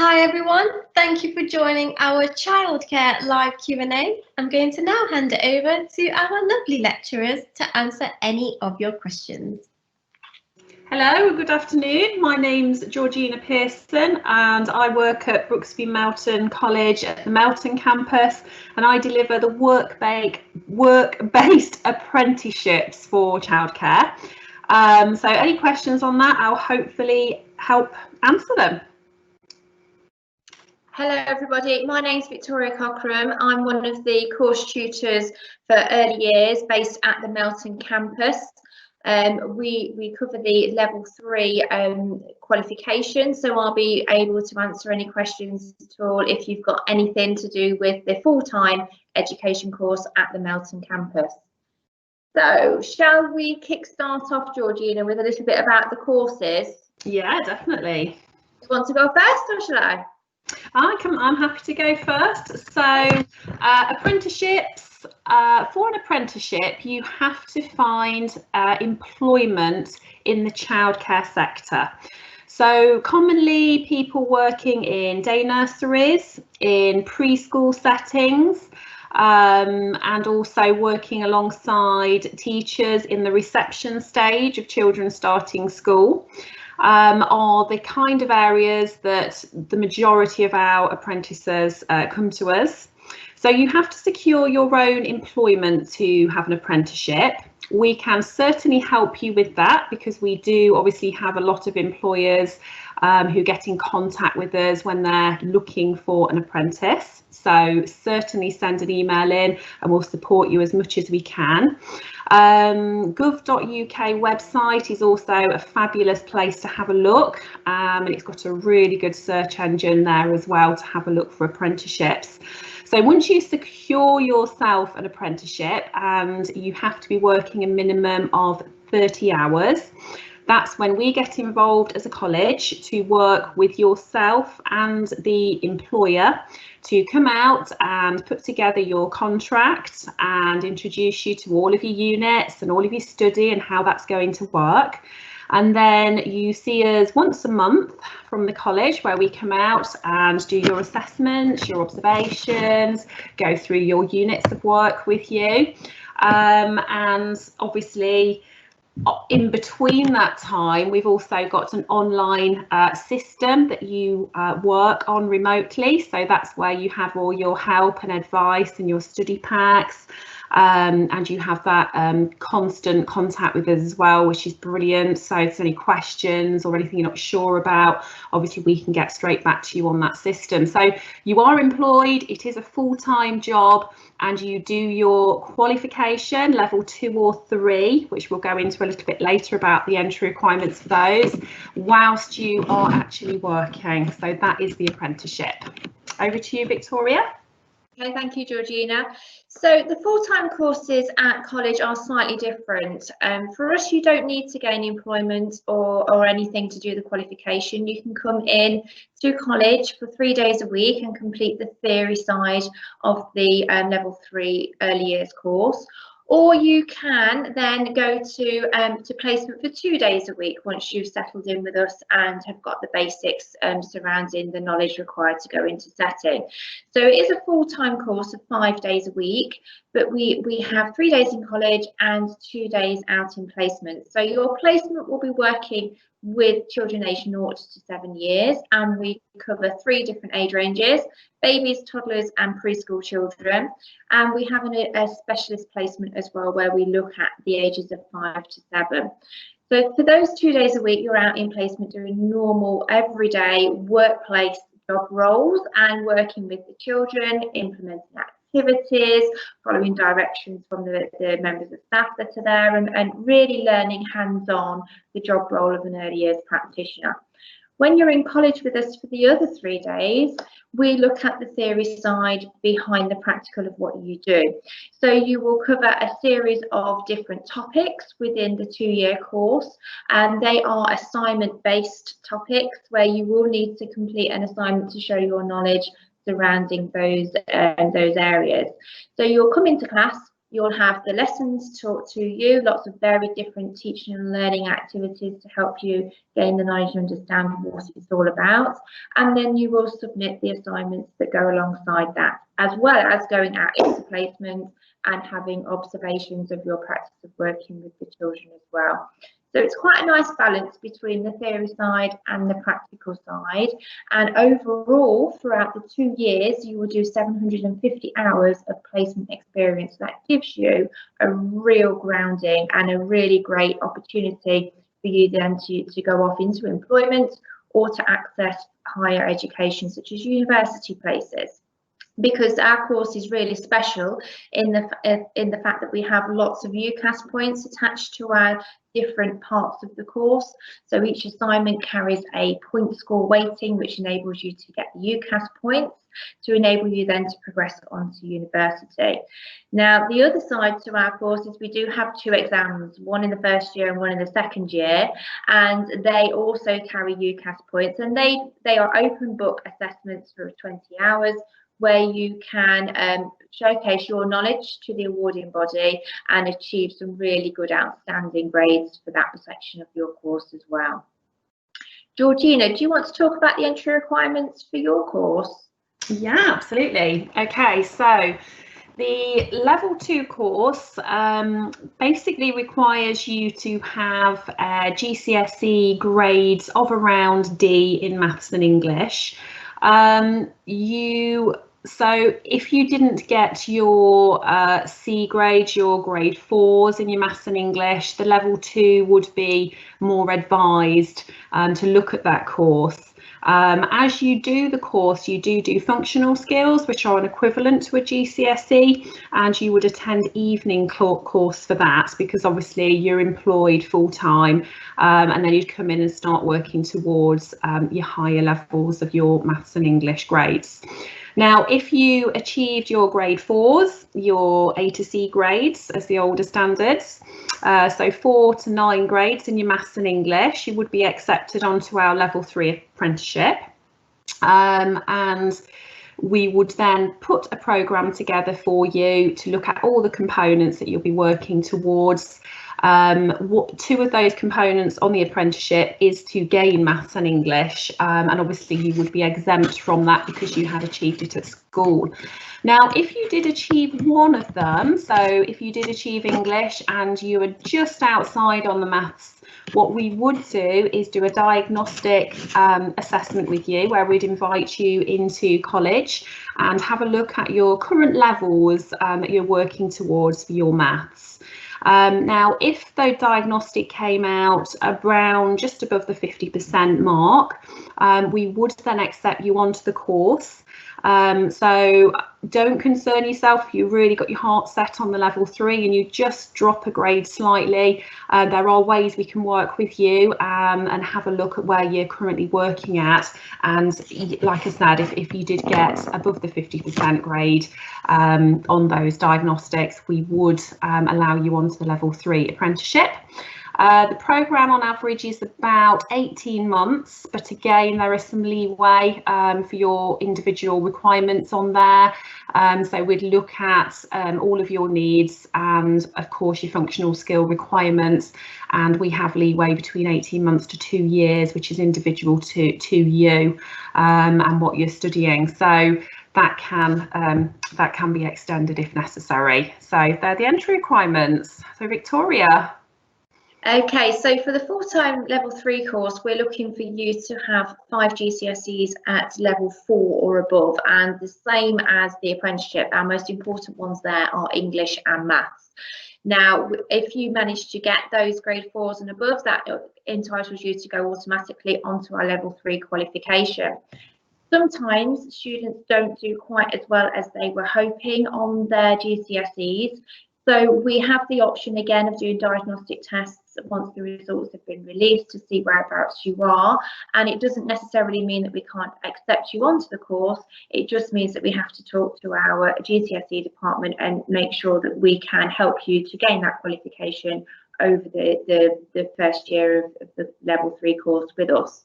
Hi everyone, thank you for joining our Childcare live Q&A. I'm going to now hand it over to our lovely lecturers to answer any of your questions. Hello, good afternoon. My name's Georgina Pearson and I work at Brooksby Melton College at the Melton campus, and I deliver the work-based apprenticeships for childcare. So any questions on that, I'll hopefully help answer them. Hello everybody, my name's Victoria Cockram. I'm one of the course tutors for early years based at the Melton campus. We cover the level 3 qualification, so I'll be able to answer any questions at all if you've got anything to do with the full-time education course at the Melton campus. So shall we kick-start off, Georgina, with a little bit about the courses? Yeah, definitely. You want to go first or shall I? I'm happy to go first. So apprenticeships, for an apprenticeship you have to find employment in the childcare sector. So commonly people working in day nurseries, in preschool settings, and also working alongside teachers in the reception stage of children starting school. Are the kind of areas that the majority of our apprentices come to us. So you have to secure your own employment to have an apprenticeship. We can certainly help you with that because we do obviously have a lot of employers who get in contact with us when they're looking for an apprentice. So certainly send an email in and we'll support you as much as we can. Gov.uk website is also a fabulous place to have a look, and it's got a really good search engine there as well to have a look for apprenticeships. So once you secure yourself an apprenticeship, and you have to be working a minimum of 30 hours, that's when we get involved as a college to work with yourself and the employer to come out and put together your contract and introduce you to all of your units and all of your study and how that's going to work. And then you see us once a month from the college, where we come out and do your assessments, your observations, go through your units of work with you. And obviously, in between that time, we've also got an online system that you work on remotely. So that's where you have all your help and advice and your study packs. And you have that constant contact with us as well, which is brilliant. So if there's any questions or anything you're not sure about, obviously we can get straight back to you on that system. So you are employed, it is a full-time job, and you do your qualification level 2 or 3, which we'll go into a little bit later about the entry requirements for those, whilst you are actually working. So that is the apprenticeship. Over to you, Victoria. Okay, thank you, Georgina. So the full-time courses at college are slightly different. For us, you don't need to gain employment or anything to do the qualification. You can come in to college for 3 days a week and complete the theory side of the level 3 early years course. Or you can then go to placement for 2 days a week once you've settled in with us and have got the basics surrounding the knowledge required to go into setting. So it is a full-time course of 5 days a week, but we have 3 days in college and 2 days out in placement. So your placement will be working with children aged 0 to 7 years, and we cover 3 different age ranges: babies, toddlers and preschool children. And we have a specialist placement as well, where we look at the ages of 5 to 7. So for those 2 days a week, you're out in placement doing normal everyday workplace job roles and working with the children, implementing activities, following directions from the members of staff that are there, and really learning hands-on the job role of an early years practitioner. When you're in college with us for the other 3 days, we look at the theory side behind the practical of what you do. So you will cover a series of different topics within the 2-year course, and they are assignment-based topics where you will need to complete an assignment to show your knowledge surrounding those areas. So you'll come into class, You'll have the lessons taught to you, lots of very different teaching and learning activities to help you gain the knowledge and understand what it's all about. And then you will submit the assignments that go alongside that, as well as going out into placement and having observations of your practice of working with the children as well. So it's quite a nice balance between the theory side and the practical side. And overall, throughout the 2 years, you will do 750 hours of placement experience. That gives you a real grounding and a really great opportunity for you then to go off into employment or to access higher education, such as university places. Because our course is really special in the fact that we have lots of UCAS points attached to our different parts of the course. So each assignment carries a point score weighting, which enables you to get the UCAS points to enable you then to progress on to university. Now, the other side to our course is we do have 2 exams, one in the first year and one in the second year, and they also carry UCAS points, and they are open book assessments for 20 hours, where you can showcase your knowledge to the awarding body and achieve some really good outstanding grades for that section of your course as well. Georgina, do you want to talk about the entry requirements for your course? Yeah, absolutely. Okay, so the level 2 course basically requires you to have GCSE grades of around D in maths and English. So if you didn't get your C grade, your grade 4s in your maths and English, the level 2 would be more advised to look at that course. As you do the course, you do functional skills, which are an equivalent to a GCSE, and you would attend evening course for that, because obviously you're employed full time, and then you'd come in and start working towards your higher levels of your maths and English grades. Now, if you achieved your grade 4s, your A to C grades as the older standards, so 4 to 9 grades in your maths and English, you would be accepted onto our level 3 apprenticeship. And we would then put a programme together for you to look at all the components that you'll be working towards. 2 of those components on the apprenticeship is to gain maths and English, and obviously you would be exempt from that because you had achieved it at school. Now, if you did achieve one of them, so if you did achieve English and you were just outside on the maths, what we would do is do a diagnostic assessment with you, where we'd invite you into college and have a look at your current levels that you're working towards for your maths. Now, if the diagnostic came out around just above the 50% mark, we would then accept you onto the course. So don't concern yourself if you really got your heart set on the level 3 and you just drop a grade slightly. There are ways we can work with you and have a look at where you're currently working at. And like I said, if you did get above the 50% grade on those diagnostics, we would allow you onto the level 3 apprenticeship. The programme on average is about 18 months, but again, there is some leeway for your individual requirements on there. So we'd look at all of your needs and, of course, your functional skill requirements. And we have leeway between 18 months to 2 years, which is individual to you and what you're studying. So that can be extended if necessary. So they're the entry requirements. So Victoria. Okay, so for the full-time level 3 course, we're looking for you to have 5 GCSEs at level 4 or above, and the same as the apprenticeship. Our most important ones there are English and maths. Now, if you manage to get those grade 4s and above, that entitles you to go automatically onto our level 3 qualification. Sometimes students don't do quite as well as they were hoping on their GCSEs. So we have the option again of doing diagnostic tests once the results have been released to see whereabouts you are. And it doesn't necessarily mean that we can't accept you onto the course. It just means that we have to talk to our GCSE department and make sure that we can help you to gain that qualification over the first year of the level 3 course with us.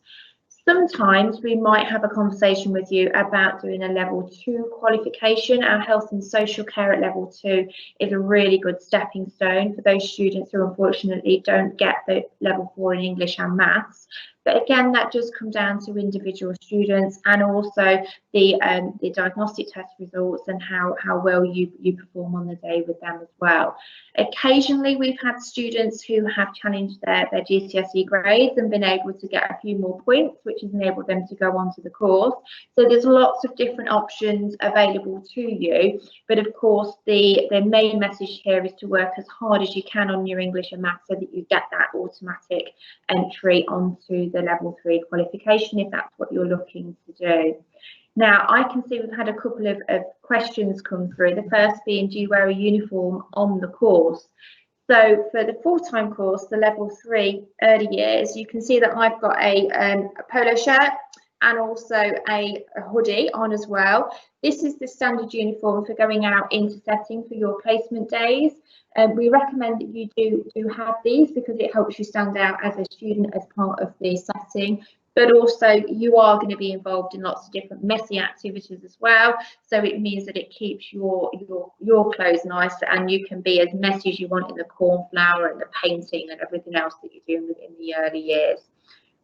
Sometimes we might have a conversation with you about doing a level 2 qualification. Our health and social care at level 2 is a really good stepping stone for those students who unfortunately don't get the level 4 in English and maths. But again, that does come down to individual students and also the diagnostic test results and how well you perform on the day with them as well. Occasionally, we've had students who have challenged their GCSE grades and been able to get a few more points, which has enabled them to go on to the course. So there's lots of different options available to you. But of course, the main message here is to work as hard as you can on your English and maths so that you get that automatic entry onto the level 3 qualification if that's what you're looking to do. Now, I can see we've had a couple of questions come through. The first being, do you wear a uniform on the course? So for the full-time course, the level 3 early years, you can see that I've got a polo shirt and also a hoodie on as well. This is the standard uniform for going out into setting for your placement days. We recommend that you do have these because it helps you stand out as a student as part of the setting. But also you are going to be involved in lots of different messy activities as well. So it means that it keeps your clothes nice and you can be as messy as you want in the cornflower and the painting and everything else that you're doing in the early years.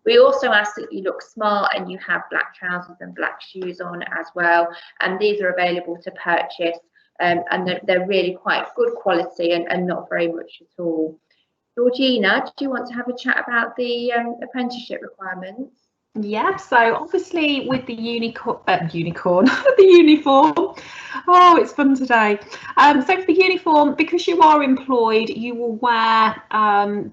We also ask that you look smart and you have black trousers and black shoes on as well. And these are available to purchase and they're really quite good quality and not very much at all. Georgina, do you want to have a chat about the apprenticeship requirements? Yeah, so obviously with the the uniform. Oh, it's fun today. So for the uniform, because you are employed, you will wear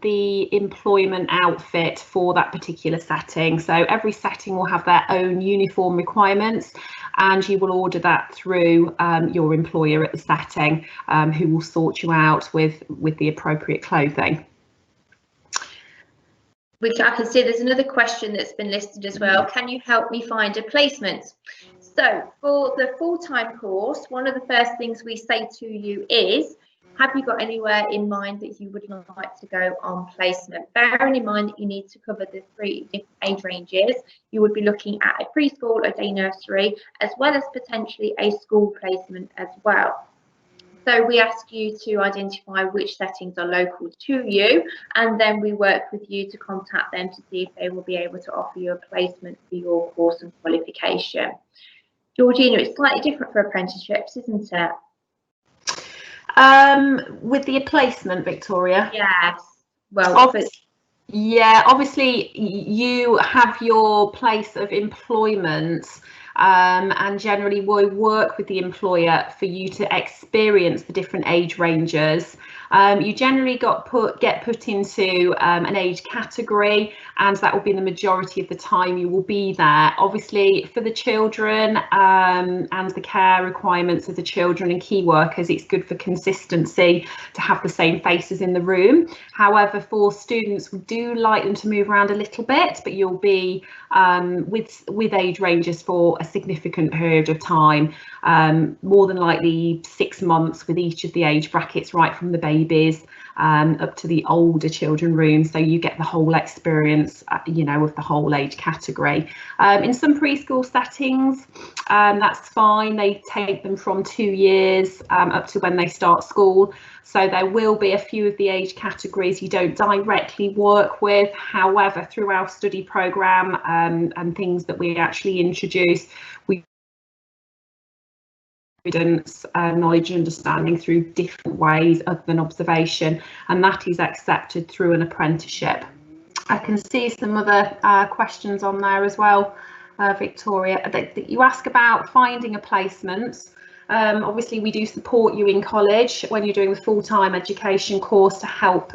the employment outfit for that particular setting. So every setting will have their own uniform requirements, and you will order that through your employer at the setting, who will sort you out with the appropriate clothing. Which I can see there's another question that's been listed as well. Can you help me find a placement? So for the full-time course, one of the first things we say to you is, have you got anywhere in mind that you would like to go on placement? Bearing in mind that you need to cover the 3 different age ranges, you would be looking at a preschool, a day nursery, as well as potentially a school placement as well. So we ask you to identify which settings are local to you, and then we work with you to contact them to see if they will be able to offer you a placement for your course and qualification. Georgina, it's slightly different for apprenticeships, isn't it? With the placement, Victoria? Yes. Well, yeah, obviously you have your place of employment, and generally we work with the employer for you to experience the different age ranges. You generally get put into an age category, and that will be the majority of the time you will be there. Obviously for the children and the care requirements of the children and key workers, it's good for consistency to have the same faces in the room. However, for students, we do like them to move around a little bit, but you'll be with age ranges for a significant period of time, more than likely 6 months with each of the age brackets, right from the babies up to the older children room, so you get the whole experience, you know, of the whole age category. In some preschool settings, that's fine. They take them from 2 years up to when they start school, so there will be a few of the age categories you don't directly work with. However, through our study programme and things that we actually introduce, we evidence, knowledge and understanding through different ways other than observation, and that is accepted through an apprenticeship. I can see some other questions on there as well, Victoria, that you ask about finding a placement. Obviously we do support you in college when you're doing the full-time education course to help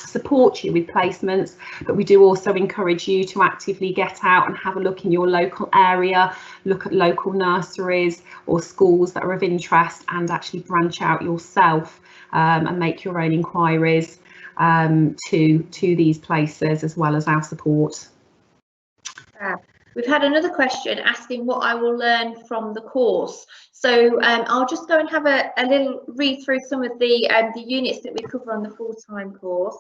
support you with placements, but we do also encourage you to actively get out and have a look in your local area, look at local nurseries or schools that are of interest, and actually branch out yourself and make your own inquiries to these places, as well as our support. We've had another question asking what I will learn from the course. So I'll just go and have a little read through some of the units that we cover on the full-time course.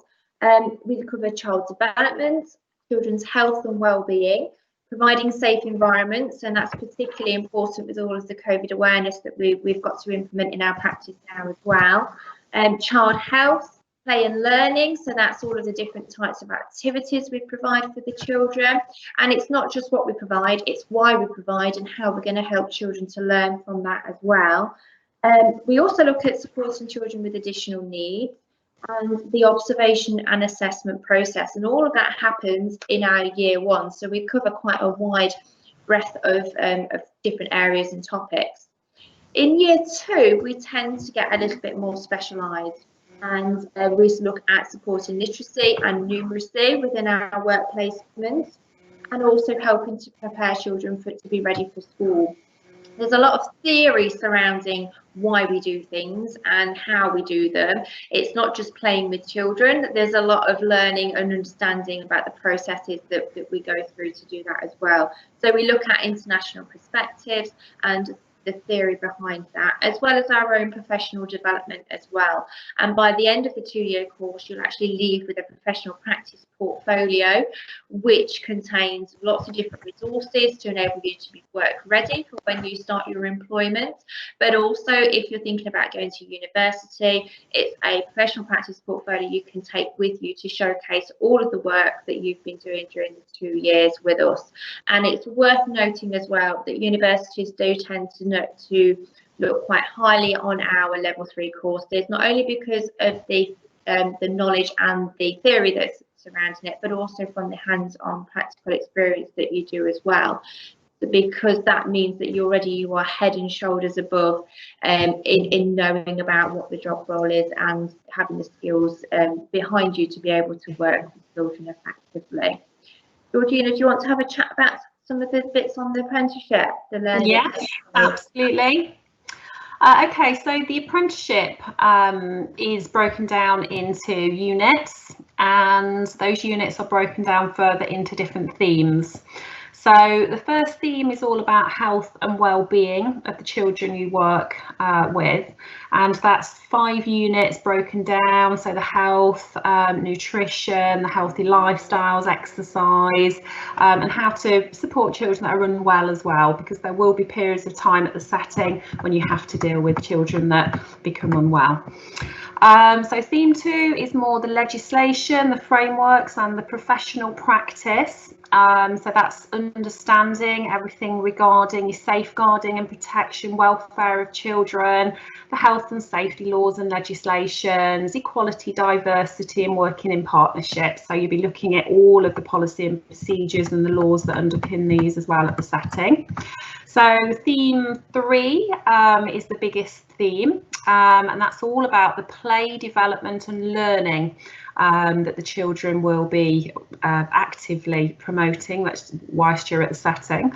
We cover child development, children's health and well-being, providing safe environments, and that's particularly important with all of the COVID awareness that we've got to implement in our practice now as well. Child health, play and learning, so that's all of the different types of activities we provide for the children. And it's not just what we provide, it's why we provide and how we're going to help children to learn from that as well. We also look at supporting children with additional needs and the observation and assessment process, and all of that happens in our year one, so we cover quite a wide breadth of different areas and topics. In year two, we tend to get a little bit more specialised, and we look at supporting literacy and numeracy within our work placements, and also helping to prepare children to be ready for school. There's a lot of theory surrounding why we do things and how we do them. It's not just playing with children. There's a lot of learning and understanding about the processes that we go through to do that as well. So we look at international perspectives and the theory behind that, as well as our own professional development as well. And by the end of the 2-year course, you'll actually leave with a professional practice portfolio, which contains lots of different resources to enable you to be work ready for when you start your employment. But also, if you're thinking about going to university, it's a professional practice portfolio you can take with you to showcase all of the work that you've been doing during the 2 years with us. And it's worth noting as well that universities do tend to look quite highly on our level 3 courses, not only because of the knowledge and the theory that's surrounding it, but also from the hands-on practical experience that you do as well, because that means that you are head and shoulders above in knowing about what the job role is and having the skills behind you to be able to work with children effectively. Georgina, do you want to have a chat about some of the bits on the apprenticeship, the learning? Yes, absolutely. Okay, so the apprenticeship is broken down into units, and those units are broken down further into different themes. So the first theme is all about health and well-being of the children you work with, and that's 5 units broken down. So the health, nutrition, the healthy lifestyles, exercise, and how to support children that are unwell as well, because there will be periods of time at the setting when you have to deal with children that become unwell. So theme 2 is more the legislation, the frameworks and the professional practice. So that's understanding everything regarding your safeguarding and protection, welfare of children, the health and safety laws and legislations, equality, diversity and working in partnerships. So you'll be looking at all of the policy and procedures and the laws that underpin these as well at the setting. So theme 3 is the biggest theme, and that's all about the play, development and learning that the children will be actively promoting whilst you're at the setting.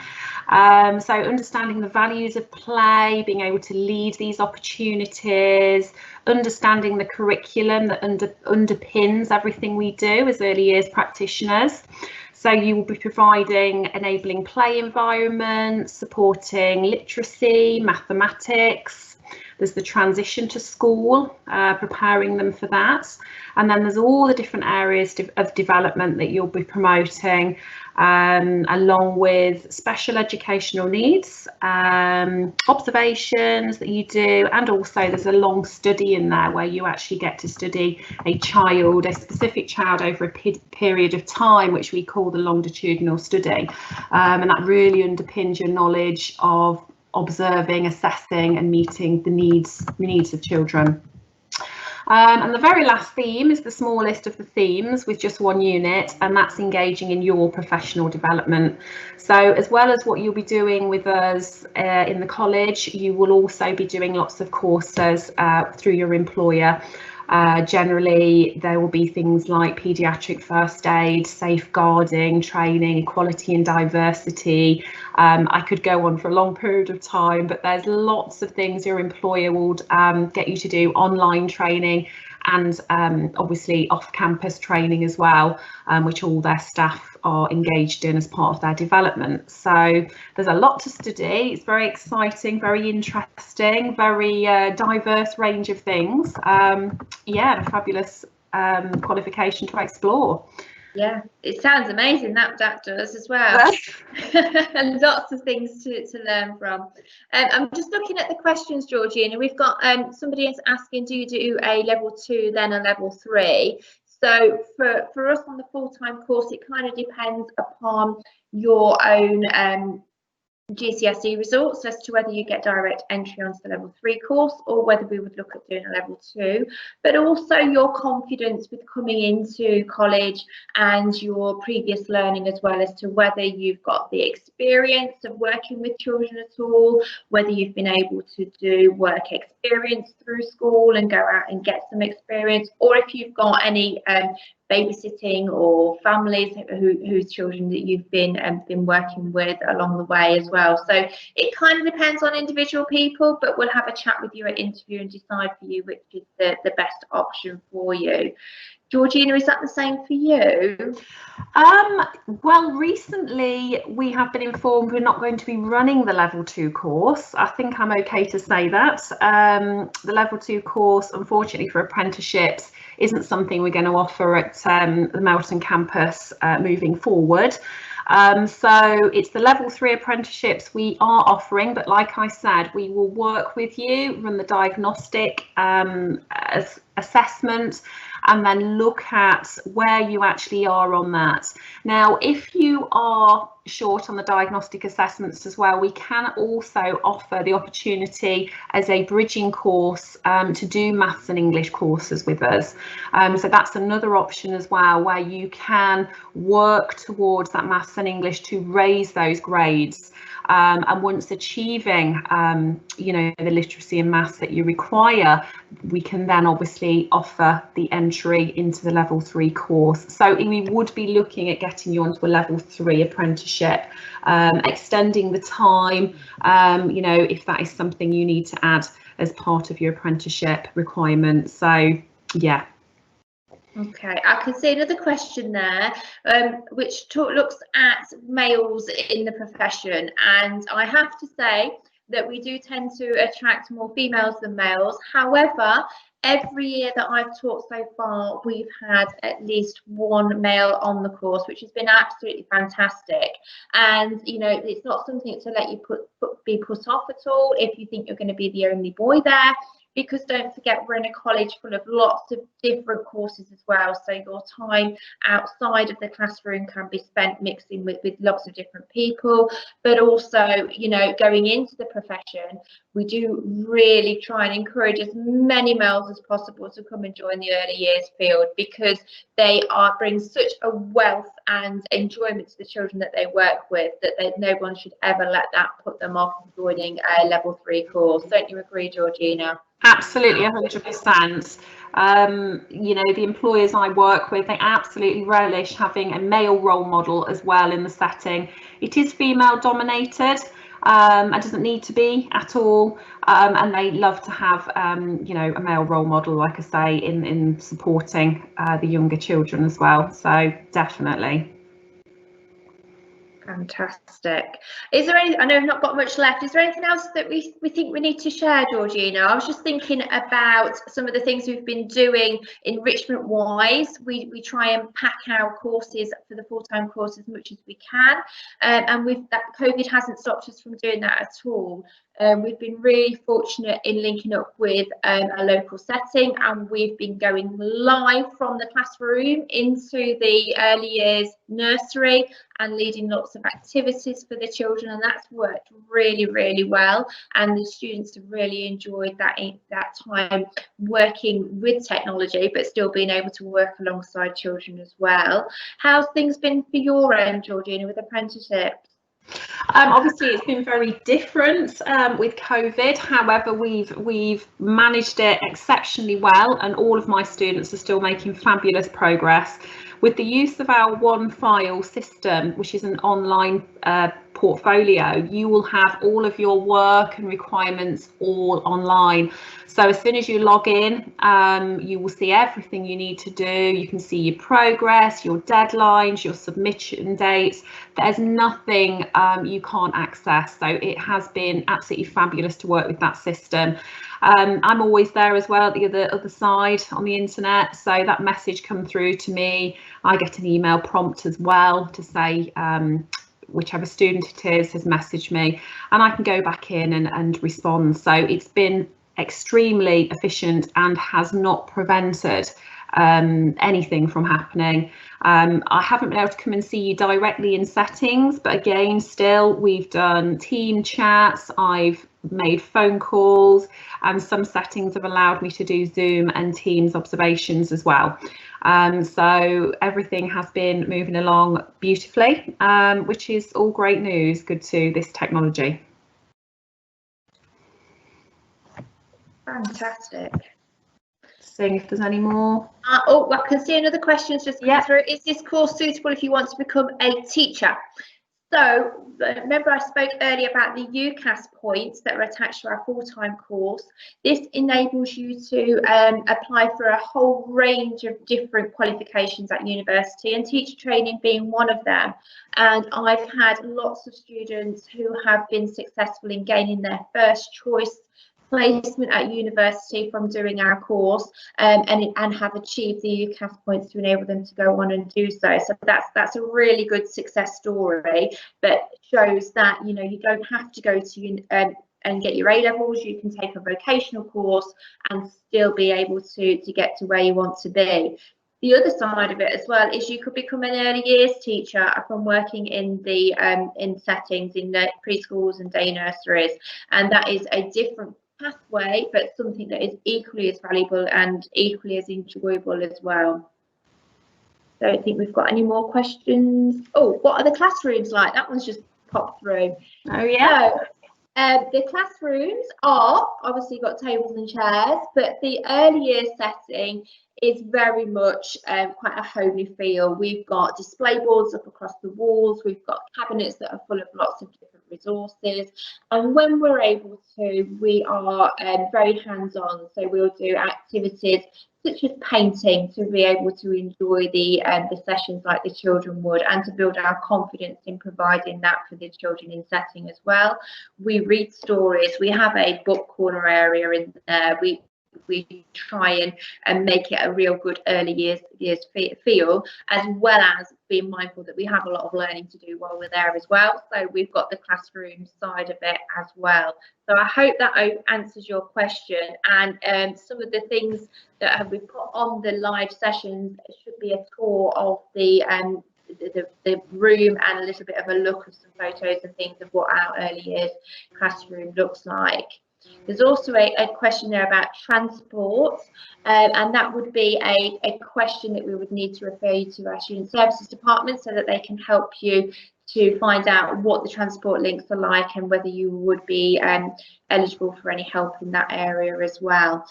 So understanding the values of play, being able to lead these opportunities, understanding the curriculum that underpins everything we do as early years practitioners. So you will be providing enabling play environments, supporting literacy, mathematics. There's the transition to school, preparing them for that. And then there's all the different areas of development that you'll be promoting, along with special educational needs, observations that you do, and also there's a long study in there where you actually get to study a specific child over a period of time, which we call the longitudinal study. And that really underpins your knowledge of observing, assessing and meeting the needs of children. And the very last theme is the smallest of the themes with just 1 unit, and that's engaging in your professional development. So as well as what you'll be doing with us in the college, you will also be doing lots of courses through your employer. Generally, there will be things like paediatric first aid, safeguarding, training, equality and diversity. I could go on for a long period of time, but there's lots of things your employer will get you to do, online training and obviously off-campus training as well, which all their staff are engaged in as part of their development. So there's a lot to study. It's very exciting, very interesting, very diverse range of things. Yeah, a fabulous qualification to explore. Yeah, it sounds amazing, that does as well. And lots of things to learn from. I'm just looking at the questions, Georgina. We've got somebody is asking, do you do a level 2 then a level 3? So for us on the full-time course, it kind of depends upon your own GCSE results as to whether you get direct entry onto the level 3 course or whether we would look at doing a level 2, but also your confidence with coming into college and your previous learning as well, as to whether you've got the experience of working with children at all, whether you've been able to do work experience through school and go out and get some experience, or if you've got any babysitting or families whose children that you've been working with along the way as well. So it kind of depends on individual people, but we'll have a chat with you at interview and decide for you which is the best option for you. Georgina, is that the same for you? Well, recently we have been informed we're not going to be running the level 2 course. I think I'm okay to say that. The level 2 course, unfortunately for apprenticeships, isn't something we're going to offer at the Melton campus moving forward. So it's the level 3 apprenticeships we are offering, but like I said, we will work with you, run the diagnostic assessment, and then look at where you actually are on that. Now, if you are short on the diagnostic assessments as well, we can also offer the opportunity as a bridging course to do maths and English courses with us. So that's another option as well, where you can work towards that maths and English to raise those grades. And once achieving, the literacy and maths that you require, we can then obviously offer the entry into the level 3 course. So we would be looking at getting you onto a level 3 apprenticeship, extending the time, if that is something you need to add as part of your apprenticeship requirements. So, yeah. Okay, I can see another question there, which looks at males in the profession, and I have to say that we do tend to attract more females than males. However, every year that I've taught so far, we've had at least one male on the course, which has been absolutely fantastic. And it's not something to let you be put off at all if you think you're going to be the only boy there. Because don't forget, we're in a college full of lots of different courses as well. So your time outside of the classroom can be spent mixing with lots of different people. But also, going into the profession, we do really try and encourage as many males as possible to come and join the early years field, because they bring such a wealth and enjoyment to the children that they work with that no one should ever let that put them off joining a level 3 course. Don't you agree, Georgina? Absolutely, 100%. The employers I work with, they absolutely relish having a male role model as well in the setting. It is female dominated. It doesn't need to be at all, and they love to have a male role model, like I say, in supporting the younger children as well. So definitely. Fantastic. Is there any, I know we've not got much left, is there anything else that we think we need to share, Georgina? I was just thinking about some of the things we've been doing enrichment wise. We try and pack our courses for the full-time course as much as we can, and that COVID hasn't stopped us from doing that at all. We've been really fortunate in linking up with a local setting, and we've been going live from the classroom into the early years nursery and leading lots of activities for the children, and that's worked really, really well. And the students have really enjoyed that time working with technology, but still being able to work alongside children as well. How's things been for your end, Georgina, with apprenticeships? Obviously, it's been very different with COVID. However, we've managed it exceptionally well, and all of my students are still making fabulous progress. With the use of our one file system, which is an online portfolio, you will have all of your work and requirements all online. So as soon as you log in, you will see everything you need to do. You can see your progress, your deadlines, your submission dates. There's nothing you can't access. So it has been absolutely fabulous to work with that system. I'm always there as well at the other side on the internet, so that message come through to me. I get an email prompt as well to say whichever student it is has messaged me, and I can go back in and respond. So it's been extremely efficient and has not prevented anything from happening. I haven't been able to come and see you directly in settings, but again, still we've done team chats, I've made phone calls, and some settings have allowed me to do Zoom and Teams observations as well. So everything has been moving along beautifully, which is all great news. Good to this technology. Fantastic. Seeing if there's any more. Oh, I can see another question just come through. Is this course suitable if you want to become a teacher? So remember I spoke earlier about the UCAS points that are attached to our full-time course. This enables you to apply for a whole range of different qualifications at university, and teacher training being one of them. And I've had lots of students who have been successful in gaining their first choice placement at university from doing our course, and have achieved the UCAS points to enable them to go on and do so. So that's a really good success story, but shows that, you know, you don't have to go to and get your A-levels. You can take a vocational course and still be able to get to where you want to be. The other side of it as well is you could become an early years teacher from working in the in settings in the preschools and day nurseries, and that is a different pathway, but something that is equally as valuable and equally as enjoyable as well. Don't think we've got any more questions. Oh, what are the classrooms like? That one's just popped through. Oh yeah. So, the classrooms are obviously got tables and chairs, but the early years setting is very much quite a homely feel. We've got display boards up across the walls, we've got cabinets that are full of lots of different resources, and when we're able to, we are very hands-on, so we'll do activities such as painting to be able to enjoy the sessions like the children would, and to build our confidence in providing that for the children in setting as well. We read stories, we have a book corner area in there, we try and make it a real good early years feel, as well as being mindful that we have a lot of learning to do while we're there as well. So we've got the classroom side of it as well. So I hope that answers your question, and some of the things that have been put on the live sessions should be a tour of the room and a little bit of a look of some photos and things of what our early years classroom looks like. There's also a question there about transport, and that would be a question that we would need to refer you to our student services department, so that they can help you to find out what the transport links are like and whether you would be eligible for any help in that area as well.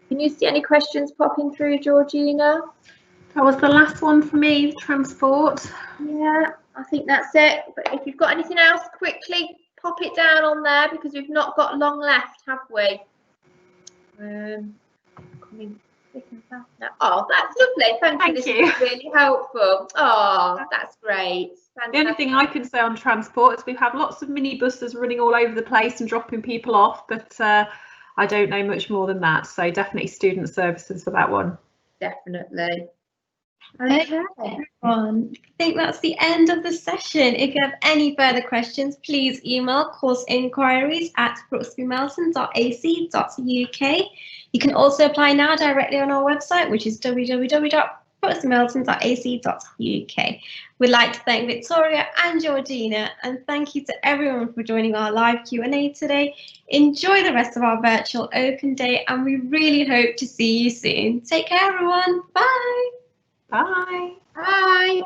Can you see any questions popping through, Georgina? That was the last one for me, transport. Yeah, I think that's it. But if you've got anything else, quickly pop it down on there, because we've not got long left, have we? Oh, that's lovely. Thank you. This is really helpful. Oh, that's great. Fantastic. The only thing I can say on transport is we've had lots of minibuses running all over the place and dropping people off, but I don't know much more than that. So definitely student services for that one. Definitely. Okay, everyone. I think that's the end of the session. If you have any further questions, please email course-inquiries@brookbymelton.ac.uk. You can also apply now directly on our website, which is www.brookbymelton.ac.uk. We'd like to thank Victoria and Georgina, and thank you to everyone for joining our live Q&A today. Enjoy the rest of our virtual open day, and we really hope to see you soon. Take care, everyone. Bye. Bye. Bye.